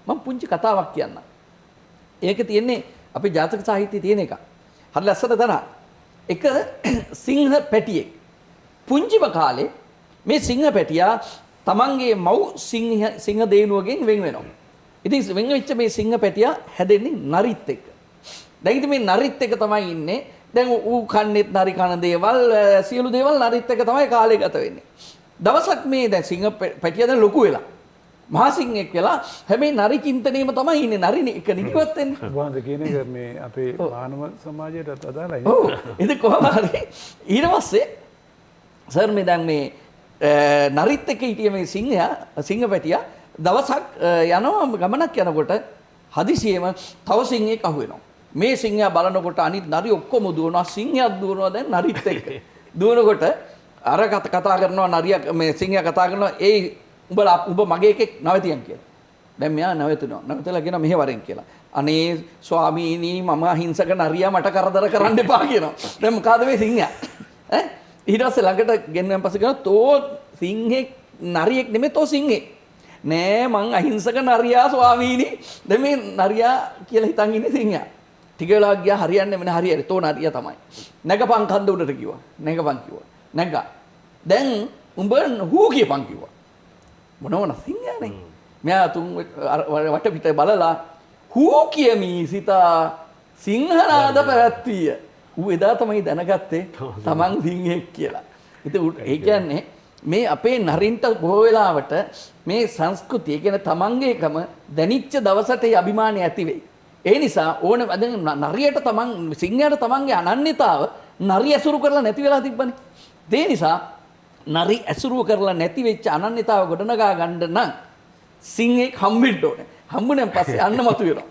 මම පුංචි කතාවක් කියන්නම්. ඒක තියෙන්නේ අපේ ජාතක සාහිත්‍යයේ තියෙන එකක්. හරි ලස්සන තැන. එක සිංහ පැටියෙක් පුංචිම කාලේ මේ සිංහ පැටියා තමන්ගේ මව් සිංහ දේනුවගෙන් වෙන් වෙනවා. ඉතින් වෙන් වෙච්ච මේ සිංහ පැටියා හැදෙන්නේ නරිත් එක්ක. දැන් ඉතින් මේ නරිත් එක්ක තමයි ඉන්නේ. දැන් ඌ කන්නේත් නරි කන දේවල් සියලු දේවල් නරිත් එක්ක තමයි කාලය ගත වෙන්නේ. දවසක් මේ දැන් සිංහ පැටියා දැන් ලොකු වෙලා මහා සිංහෙක් වෙලා හැබැයි නරි චින්තනයේම තමයි ඉන්නේ. නරි එක නිදිවත් වෙන්නේ. වහන්සේ කියන එක මේ අපේ මානව සමාජයටත් අදාළයි. ඔව්. ඉතින් කොහොම හරි ඊට පස්සේ සර් මේ දැන් මේ නරිත් එක්ක හිටිය මේ සිංහ පැටියා දවසක් යනවා ගමනක් යනකොට හදිසියෙම තව සිංහෙක් අහු වෙනවා. මේ සිංහයා බලනකොට අනිත් නරි ඔක්කොම දුවනවා. සිංහයාත් දුවනවා දැන් නරිත් එක්ක. දුවනකොට අර කතා කරනවා නරියා මේ සිංහයා කතා කරනවා උඹ මගේ එකෙක් නවතියන් කියලා. දැන් මෙයා නැවතුනවා. නැවතලා කියනවා මෙහෙ වරෙන් කියලා. අනේ ස්වාමීනි මම අහිංසක නරියා මට කරදර කරන්න එපා කියනවා. දැන් මොකද මේ සිංහයා? ඊට පස්සේ ළඟට ගෙන්නන් පස්සේ කියනවා තෝ සිංහෙක් නරියෙක් නෙමෙයි තෝ සිංහෙක්. නෑ මං අහිංසක නරියා ස්වාමීනි. දැන් මේ නරියා කියලා හිතන් ඉන්නේ සිංහයා. ටික වෙලාවක් ගියා හරියන්නේ නැහැ හරියට තෝ නරියා තමයි. නැගපන් කන්ද උඩට කිව්වා. නැගපන් කිව්වා. නැග්ගා. දැන් උඹ හූ කියපන් කිව්වා. මොනවන සිංහයානේ. මෙයා තුන් වටපිට බලලා හූ කියමි සිතා සිංහනාද පැවැත්විය. ඌ එදා තමයි දැනගත්තේ තමන් සිංහෙක් කියලා. ඉතින් ඒ කියන්නේ මේ අපේ නරින්ට බොහෝ වෙලාවට මේ සංස්කෘතිය කියන තමන්ගේකම දැනිච්ච දවසට ඒ අභිමානය ඇති වෙයි. ඒ නිසා ඕන නරියට තමන් සිංහයාට තමන්ගේ අනන්‍යතාව නරි ඇසුරු කරලා නැති වෙලා තිබ්බනේ. ඒ නිසා නරි ඇසුරු කරලා නැති වෙච්ච අනන්‍යතාව ගොඩනගා ගන්න නම් සිංහෙක් හම්බෙන්න ඕනේ. හම්බුනන් පස්සේ අන්න මතුවෙනවා.